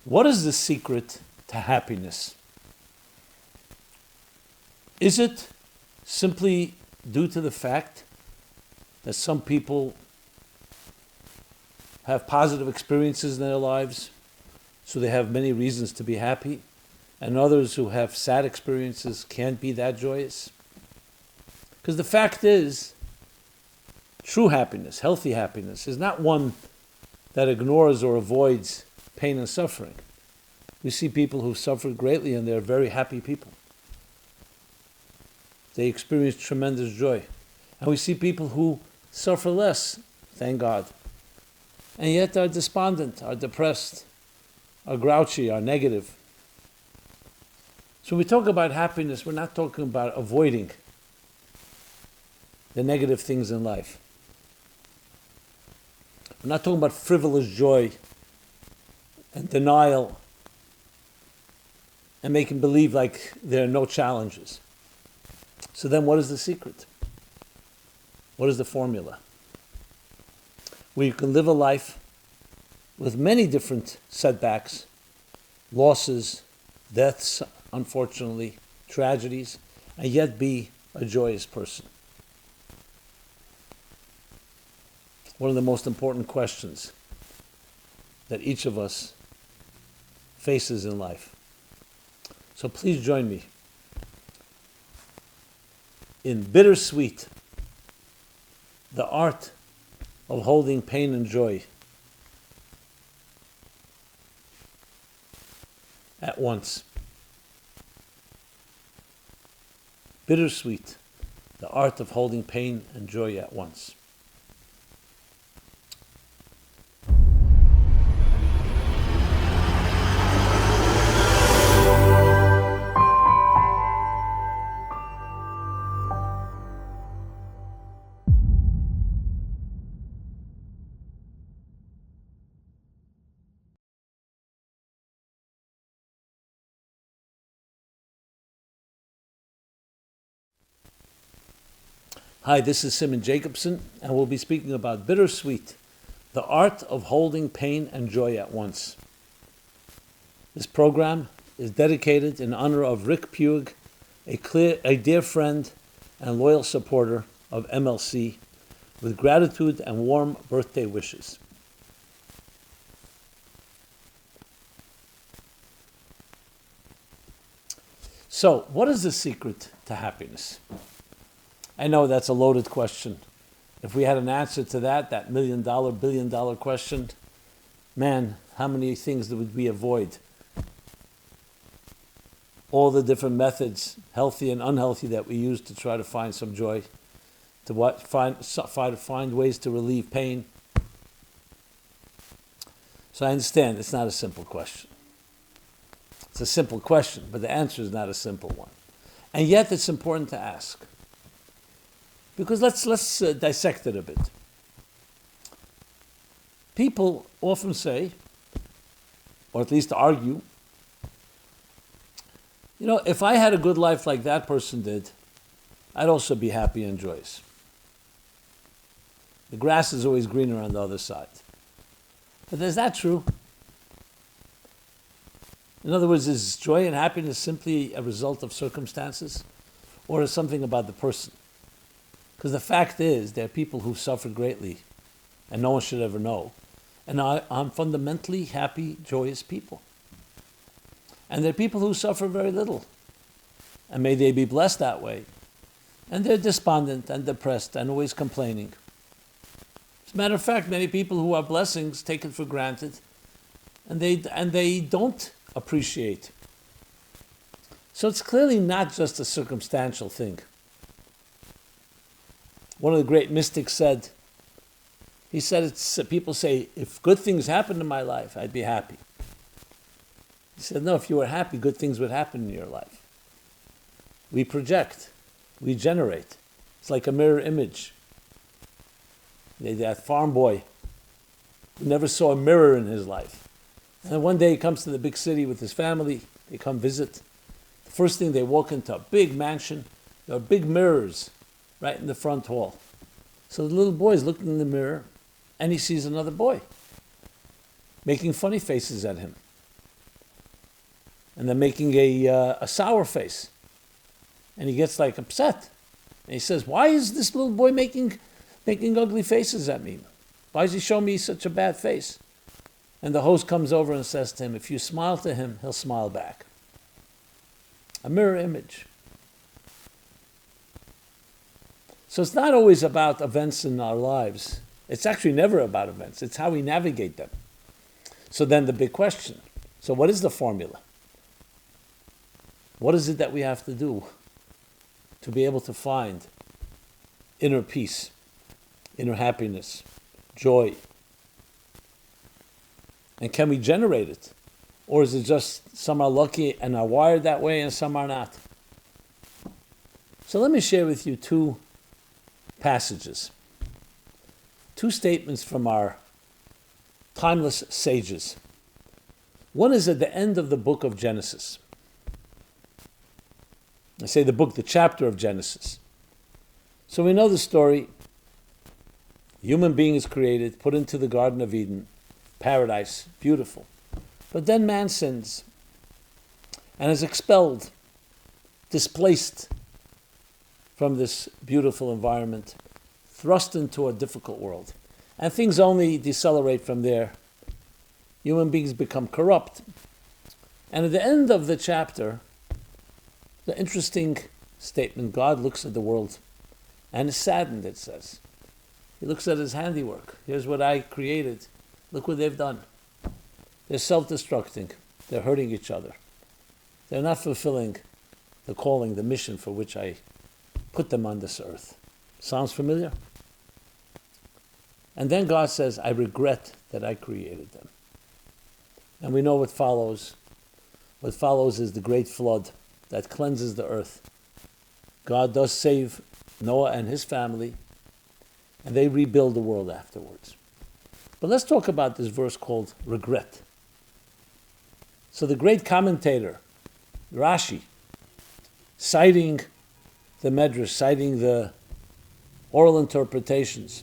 What is the secret to happiness? Is it simply due to the fact that some people have positive experiences in their lives, so they have many reasons to be happy, and others who have sad experiences can't be that joyous? Because the fact is, true happiness, healthy happiness, is not one that ignores or avoids pain and suffering. We see people who've suffered greatly and they're very happy people. They experience tremendous joy. And we see people who suffer less, thank God, and yet are despondent, are depressed, are grouchy, are negative. So when we talk about happiness, we're not talking about avoiding the negative things in life. We're not talking about frivolous joy and denial and making believe like there are no challenges. So then what is the secret? What is the formula? Where you can live a life with many different setbacks, losses, deaths, unfortunately, tragedies, and yet be a joyous person. One of the most important questions that each of us faces in life. So please join me in Bittersweet, the art of holding pain and joy at once. Bittersweet, the art of holding pain and joy at once. Hi, this is Simon Jacobson, and we'll be speaking about Bittersweet, the art of holding pain and joy at once. This program is dedicated in honor of Rick Puig, a dear friend and loyal supporter of MLC, with gratitude and warm birthday wishes. So, what is the secret to happiness? I know that's a loaded question. If we had an answer to that million-dollar, billion-dollar question, man, how many things would we avoid? All the different methods, healthy and unhealthy, that we use to try to find some joy, to find ways to relieve pain. So I understand it's not a simple question. It's a simple question, but the answer is not a simple one. And yet it's important to ask. Because let's dissect it a bit. People often say, or at least argue, if I had a good life like that person did, I'd also be happy and joyous. The grass is always greener on the other side. But is that true? In other words, is joy and happiness simply a result of circumstances? Or is something about the person? Because the fact is, there are people who suffer greatly, and no one should ever know. And I'm fundamentally happy, joyous people. And there are people who suffer very little, and may they be blessed that way. And they're despondent and depressed and always complaining. As a matter of fact, many people who have blessings take it for granted, and they don't appreciate. So it's clearly not just a circumstantial thing. One of the great mystics said, people say, if good things happened in my life, I'd be happy. He said, no, if you were happy, good things would happen in your life. We project, we generate. It's like a mirror image. That farm boy who never saw a mirror in his life. And then one day he comes to the big city with his family, they come visit. The first thing, they walk into a big mansion, there are big mirrors right in the front hall. So the little boy is looking in the mirror, and he sees another boy making funny faces at him. and they're making a sour face. And he gets like upset. And he says, why is this little boy making ugly faces at me? Why does he show me such a bad face? And the host comes over and says to him, if you smile to him, he'll smile back. A mirror image. So it's not always about events in our lives. It's actually never about events. It's how we navigate them. So then the big question. So what is the formula? What is it that we have to do to be able to find inner peace, inner happiness, joy? And can we generate it? Or is it just some are lucky and are wired that way and some are not? So let me share with you two passages, two statements from our timeless sages. One is at the end of the book of Genesis. I say the chapter of Genesis. So we know the story. A human being is created, put into the Garden of Eden, paradise, beautiful. But then man sins and is expelled, displaced from this beautiful environment, thrust into a difficult world. And things only decelerate from there. Human beings become corrupt. And at the end of the chapter, the interesting statement, God looks at the world and is saddened, it says. He looks at his handiwork. Here's what I created. Look what they've done. They're self-destructing. They're hurting each other. They're not fulfilling the calling, the mission for which I put them on this earth. Sounds familiar? And then God says, I regret that I created them. And we know what follows. What follows is the great flood that cleanses the earth. God does save Noah and his family, and they rebuild the world afterwards. But let's talk about this verse called regret. So the great commentator, Rashi, citing the Medrash, citing the oral interpretations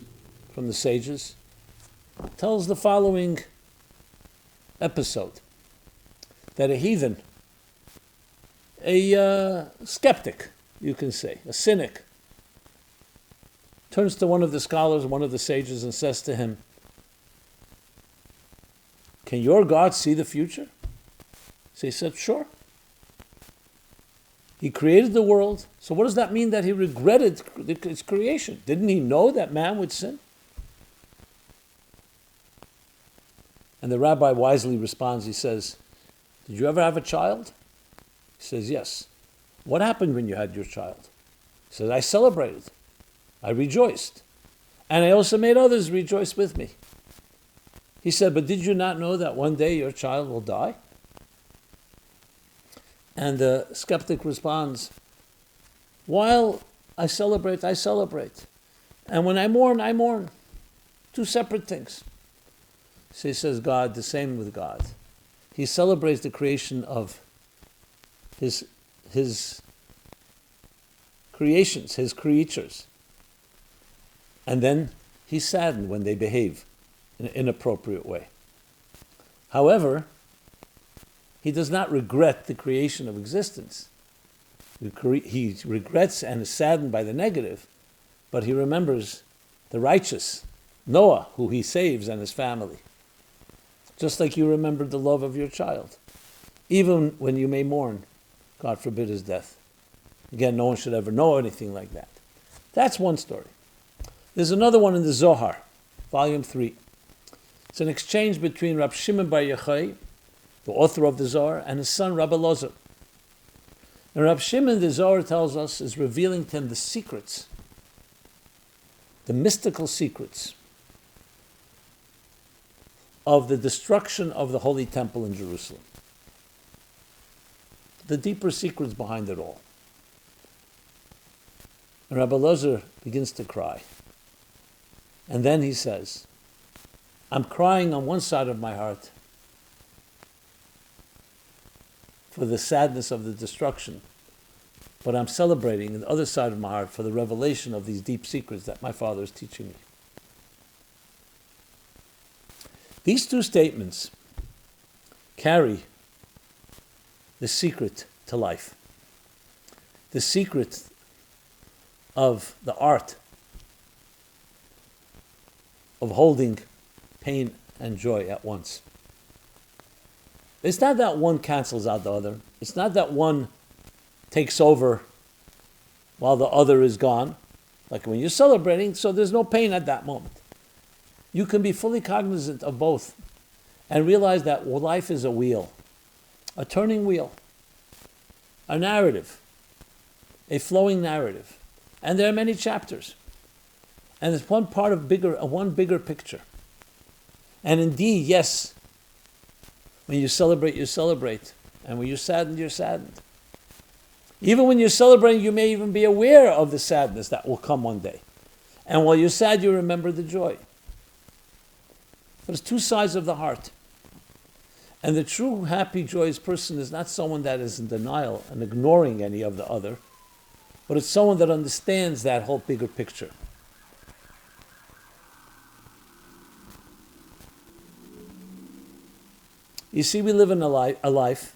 from the sages, tells the following episode, that a heathen, a skeptic, you can say, a cynic, turns to one of the scholars, one of the sages, and says to him, can your God see the future? So he said, sure. He created the world. So what does that mean that he regretted its creation? Didn't he know that man would sin? And the rabbi wisely responds, he says, did you ever have a child? He says, yes. What happened when you had your child? He says, I celebrated. I rejoiced. And I also made others rejoice with me. He said, but did you not know that one day your child will die? And the skeptic responds, while I celebrate, I celebrate. And when I mourn, I mourn. Two separate things. So he says, God, the same with God. He celebrates the creation of his creations, his creatures. And then he's saddened when they behave in an inappropriate way. However, he does not regret the creation of existence. He regrets and is saddened by the negative, but he remembers the righteous, Noah, who he saves, and his family. Just like you remembered the love of your child. Even when you may mourn, God forbid his death. Again, no one should ever know anything like that. That's one story. There's another one in the Zohar, volume 3. It's an exchange between Rab Shimon Bar Yochai, the author of the Zohar, and his son Rabbi Lozer. And Rab Shimon, the Zohar tells us, is revealing to him the secrets, the mystical secrets of the destruction of the Holy Temple in Jerusalem. The deeper secrets behind it all. And Rabbi Lozer begins to cry. And then he says, I'm crying on one side of my heart for the sadness of the destruction, but I'm celebrating on the other side of my heart for the revelation of these deep secrets that my father is teaching me. These two statements carry the secret to life. The secret of the art of holding pain and joy at once. It's not that one cancels out the other. It's not that one takes over while the other is gone. Like when you're celebrating, so there's no pain at that moment. You can be fully cognizant of both and realize that life is a wheel, a turning wheel, a narrative, a flowing narrative. And there are many chapters. And it's one part of one bigger picture. And indeed, yes, when you celebrate, you celebrate. And when you're saddened, you're saddened. Even when you're celebrating, you may even be aware of the sadness that will come one day. And while you're sad, you remember the joy. But it's two sides of the heart. And the true happy, joyous person is not someone that is in denial and ignoring any of the other, but it's someone that understands that whole bigger picture. You see, we live in a life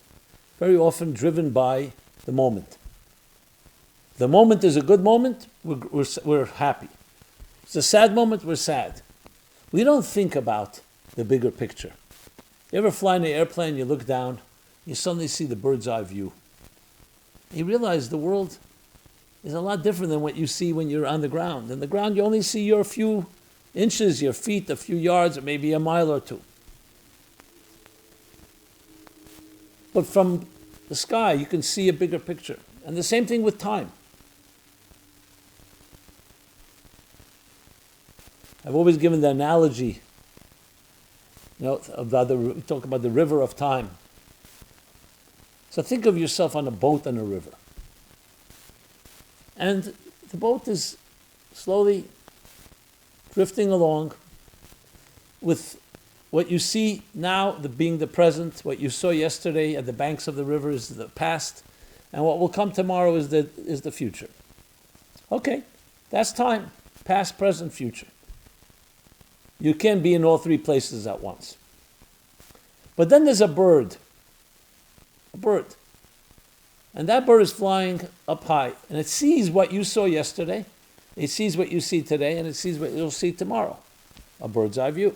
very often driven by the moment. The moment is a good moment, we're happy. It's a sad moment, we're sad. We don't think about the bigger picture. You ever fly in an airplane, you look down, you suddenly see the bird's eye view. You realize the world is a lot different than what you see when you're on the ground. On the ground, you only see your few inches, your feet, a few yards, or maybe a mile or two. But from the sky, you can see a bigger picture. And the same thing with time. I've always given the analogy, we talk about the river of time. So think of yourself on a boat on a river. And the boat is slowly drifting along with what you see now being the present, what you saw yesterday at the banks of the river is the past, and what will come tomorrow is the future. Okay, that's time, past, present, future. You can be in all three places at once. But then there's a bird. And that bird is flying up high, and it sees what you saw yesterday, it sees what you see today, and it sees what you'll see tomorrow. A bird's eye view.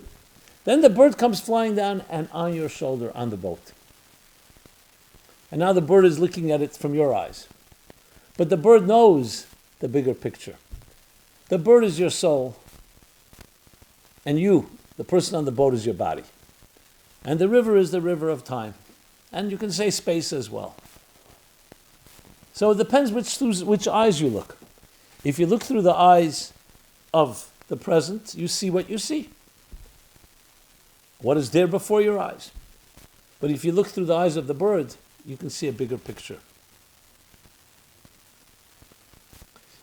Then the bird comes flying down and on your shoulder on the boat. And now the bird is looking at it from your eyes. But the bird knows the bigger picture. The bird is your soul, and you, the person on the boat, is your body. And the river is the river of time. And you can say space as well. So it depends which eyes you look. If you look through the eyes of the present, you see what you see. What is there before your eyes. But if you look through the eyes of the bird, you can see a bigger picture.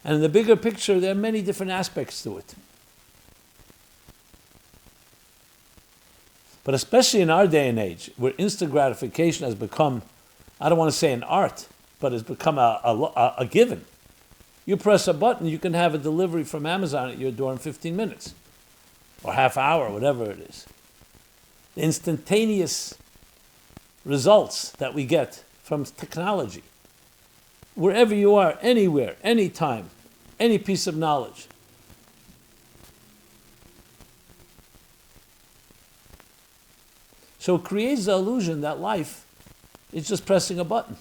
And in the bigger picture, there are many different aspects to it. But especially in our day and age, where instant gratification has become, I don't want to say an art, but has become a given. You press a button, you can have a delivery from Amazon at your door in 15 minutes. Or half hour, whatever it is. The instantaneous results that we get from technology. Wherever you are, anywhere, anytime, any piece of knowledge. So it creates the illusion that life is just pressing a button.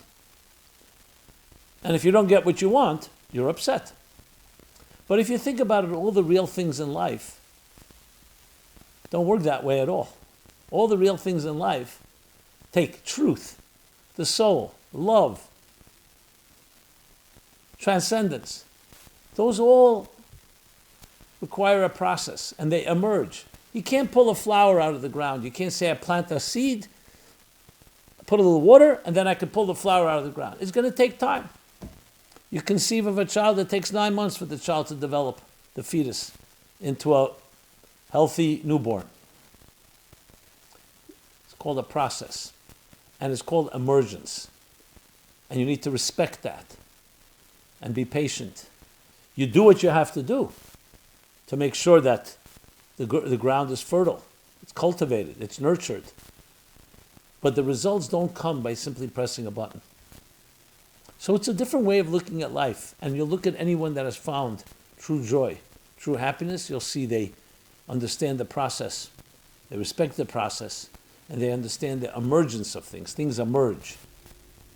And if you don't get what you want, you're upset. But if you think about it, all the real things in life don't work that way at all. All the real things in life take truth, the soul, love, transcendence. Those all require a process, and they emerge. You can't pull a flower out of the ground. You can't say, I plant a seed, put a little water, and then I can pull the flower out of the ground. It's going to take time. You conceive of a child, it takes 9 months for the child to develop the fetus into a healthy newborn. It's called a process, and it's called emergence. And you need to respect that and be patient. You do what you have to do to make sure that the ground is fertile, it's cultivated, it's nurtured. But the results don't come by simply pressing a button. So it's a different way of looking at life. And you'll look at anyone that has found true joy, true happiness, you'll see they understand the process. They respect the process. And they understand the emergence of things. Things emerge.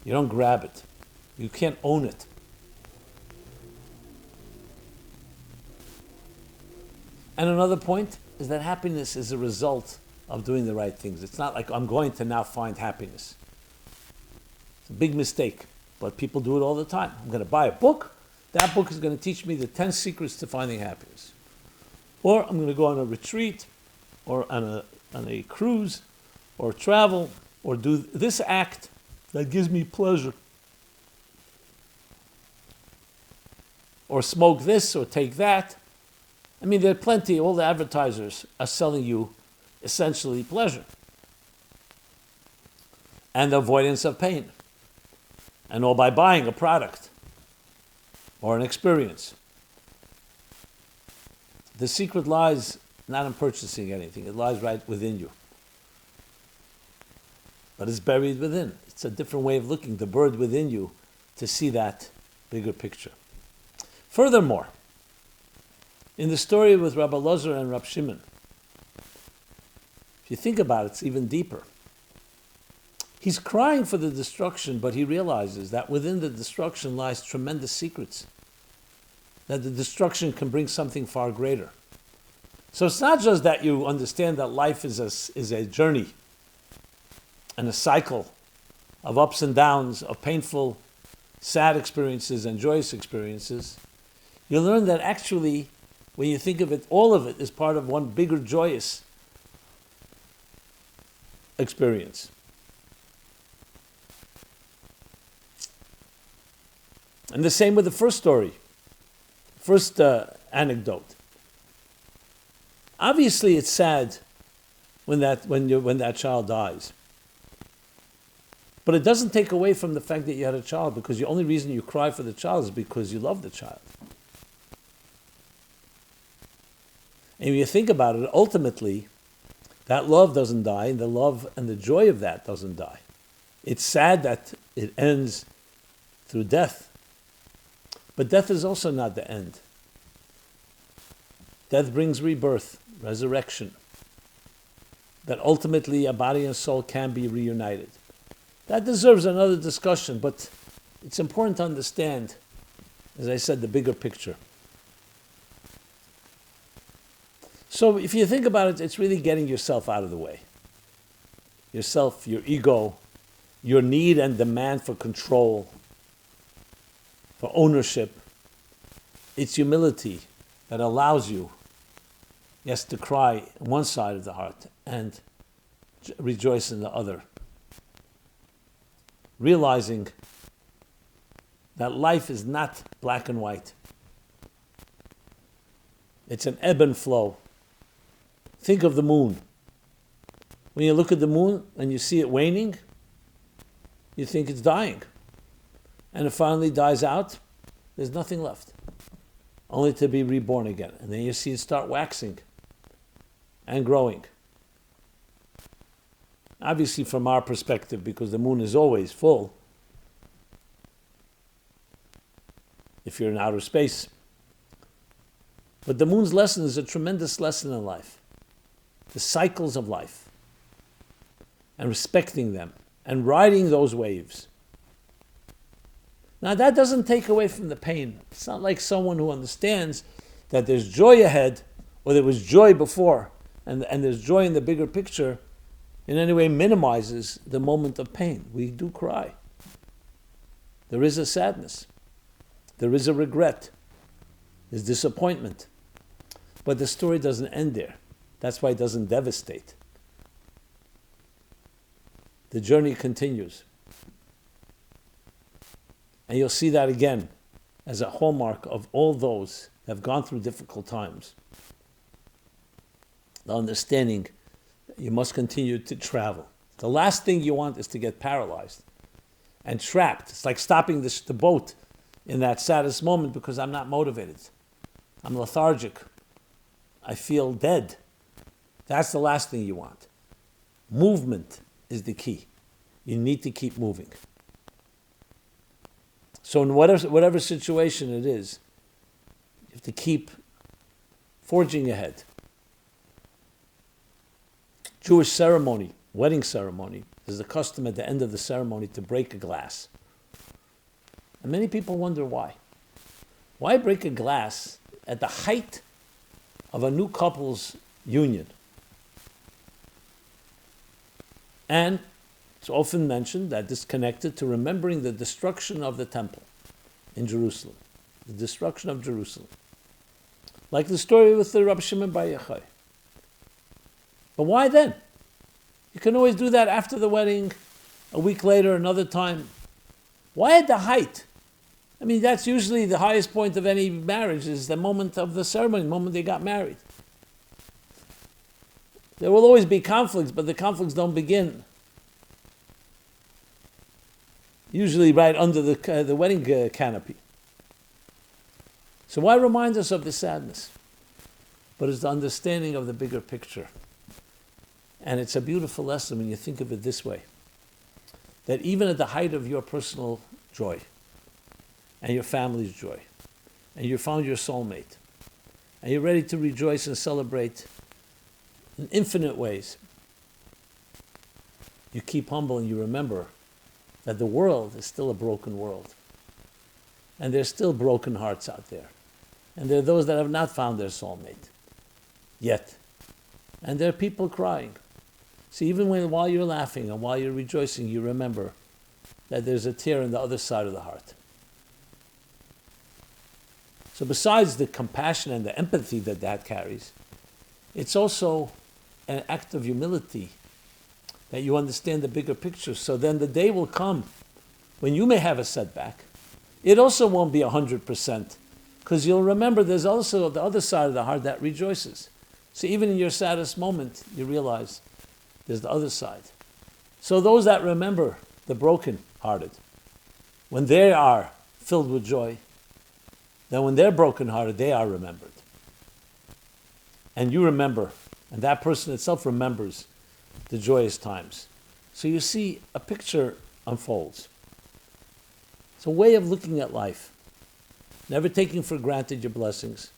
You don't grab it. You can't own it. And another point is that happiness is a result of doing the right things. It's not like I'm going to now find happiness. It's a big mistake, but people do it all the time. I'm going to buy a book. That book is going to teach me the 10 secrets to finding happiness. Or I'm going to go on a retreat or on a cruise or travel or do this act that gives me pleasure. Or smoke this or take that. I mean, there are plenty, all the advertisers are selling you essentially pleasure and the avoidance of pain. And all by buying a product or an experience. The secret lies not in purchasing anything, it lies right within you. But it's buried within. It's a different way of looking, the bird within you, to see that bigger picture. Furthermore, in the story with Rabbi Elazar and Rabbi Shimon, if you think about it, it's even deeper. He's crying for the destruction, but he realizes that within the destruction lies tremendous secrets. That the destruction can bring something far greater. So it's not just that you understand that life is a journey and a cycle of ups and downs, of painful, sad experiences and joyous experiences. You learn that actually, when you think of it, all of it is part of one bigger joyous experience. And the same with the first story, first anecdote. Obviously, it's sad when that child dies. But it doesn't take away from the fact that you had a child, because the only reason you cry for the child is because you love the child. And when you think about it, ultimately, that love doesn't die, and the love and the joy of that doesn't die. It's sad that it ends through death. But death is also not the end. Death brings rebirth, resurrection. That ultimately a body and soul can be reunited. That deserves another discussion, but it's important to understand, as I said, the bigger picture. So if you think about it, it's really getting yourself out of the way. Yourself, your ego, your need and demand for control, for ownership. It's humility that allows you, yes, to cry on one side of the heart and rejoice in the other. Realizing that life is not black and white. It's an ebb and flow. Think of the moon. When you look at the moon and you see it waning, you think it's dying. And it finally dies out, there's nothing left. Only to be reborn again. And then you see it start waxing and growing. Obviously from our perspective, because the moon is always full, if you're in outer space. But the moon's lesson is a tremendous lesson in life. The cycles of life. And respecting them. And riding those waves. Now that doesn't take away from the pain. It's not like someone who understands that there's joy ahead, or there was joy before, and there's joy in the bigger picture, in any way minimizes the moment of pain. We do cry. There is a sadness. There is a regret. There's disappointment. But the story doesn't end there. That's why it doesn't devastate. The journey continues. And you'll see that again as a hallmark of all those that have gone through difficult times. The understanding that you must continue to travel. The last thing you want is to get paralyzed and trapped. It's like stopping the boat in that saddest moment because I'm not motivated. I'm lethargic. I feel dead. That's the last thing you want. Movement is the key. You need to keep moving. So in whatever situation it is, you have to keep forging ahead. Jewish ceremony, wedding ceremony, there's a custom at the end of the ceremony to break a glass. And many people wonder why. Why break a glass at the height of a new couple's union? And it's often mentioned that this is connected to remembering the destruction of the temple in Jerusalem. The destruction of Jerusalem. Like the story with the Rabbi Shimon Bar Yochai. But why then? You can always do that after the wedding, a week later, another time. Why at the height? I mean, that's usually the highest point of any marriage, is the moment of the ceremony, the moment they got married. There will always be conflicts, but the conflicts don't begin usually right under the wedding canopy. So why remind us of the sadness? But it's the understanding of the bigger picture. And it's a beautiful lesson when you think of it this way. That even at the height of your personal joy, and your family's joy, and you found your soulmate, and you're ready to rejoice and celebrate in infinite ways, you keep humble and you remember that the world is still a broken world. And there's still broken hearts out there. And there are those that have not found their soulmate yet. And there are people crying. So even while you're laughing and while you're rejoicing, you remember that there's a tear on the other side of the heart. So besides the compassion and the empathy that carries, it's also an act of humility that you understand the bigger picture. So then the day will come when you may have a setback. It also won't be 100%, because you'll remember there's also the other side of the heart that rejoices. So even in your saddest moment, you realize there's the other side. So those that remember the broken-hearted, when they are filled with joy, then when they're broken-hearted, they are remembered. And you remember, and that person itself remembers the joyous times. So you see, a picture unfolds. It's a way of looking at life, never taking for granted your blessings,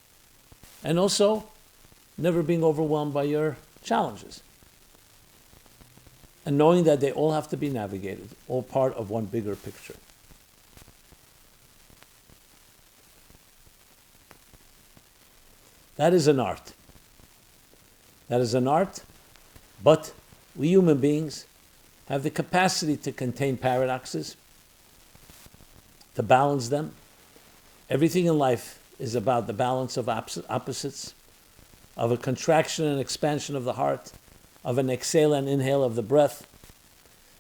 and also never being overwhelmed by your challenges. And knowing that they all have to be navigated, all part of one bigger picture. That is an art. That is an art, but we human beings have the capacity to contain paradoxes, to balance them. Everything in life is about the balance of opposites, of a contraction and expansion of the heart, of an exhale and inhale of the breath,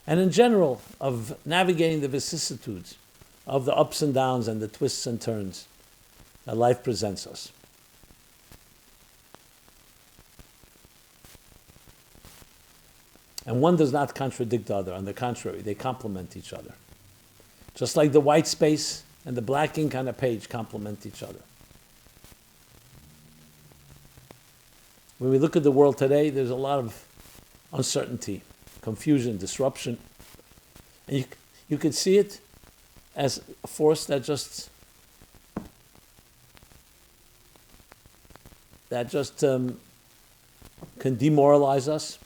and in general, of navigating the vicissitudes of the ups and downs and the twists and turns that life presents us. And one does not contradict the other. On the contrary, they complement each other. Just like the white space and the black ink on a page complement each other. When we look at the world today, there's a lot of uncertainty, confusion, disruption. And you could see it as a force that just can demoralize us,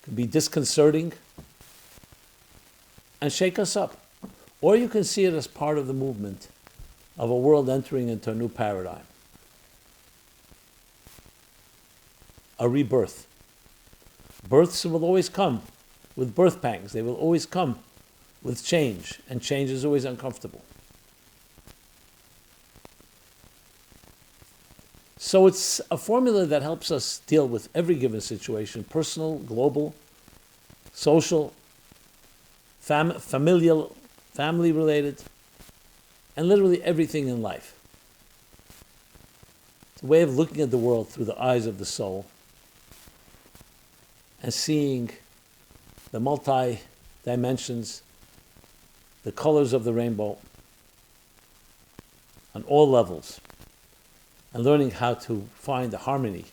can be disconcerting, and shake us up. Or you can see it as part of the movement of a world entering into a new paradigm. A rebirth. Births will always come with birth pangs. They will always come with change, and change is always uncomfortable. So it's a formula that helps us deal with every given situation, personal, global, social, familial, family-related, and literally everything in life. It's a way of looking at the world through the eyes of the soul and seeing the multi-dimensions, the colors of the rainbow on all levels, and learning how to find the harmony.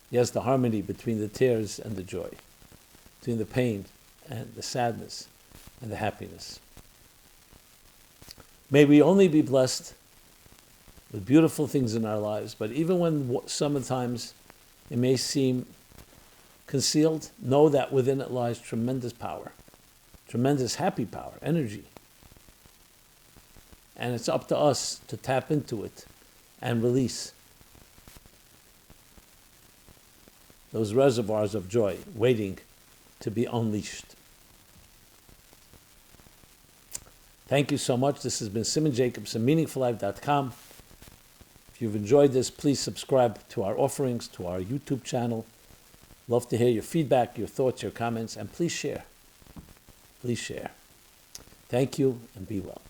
Yes, the harmony between the tears and the joy. between the pain and the sadness and the happiness. May we only be blessed with beautiful things in our lives, but even when sometimes it may seem concealed, know that within it lies tremendous power, tremendous happy power, energy. And it's up to us to tap into it and release those reservoirs of joy waiting to be unleashed. Thank you so much. This has been Simon Jacobson, MeaningfulLife.com. If you've enjoyed this, please subscribe to our offerings, to our YouTube channel. Love to hear your feedback, your thoughts, your comments, and please share. Please share. Thank you, and be well.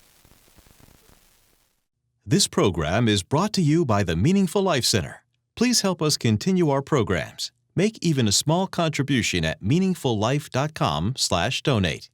This program is brought to you by the Meaningful Life Center. Please help us continue our programs. Make even a small contribution at meaningfullife.com/donate.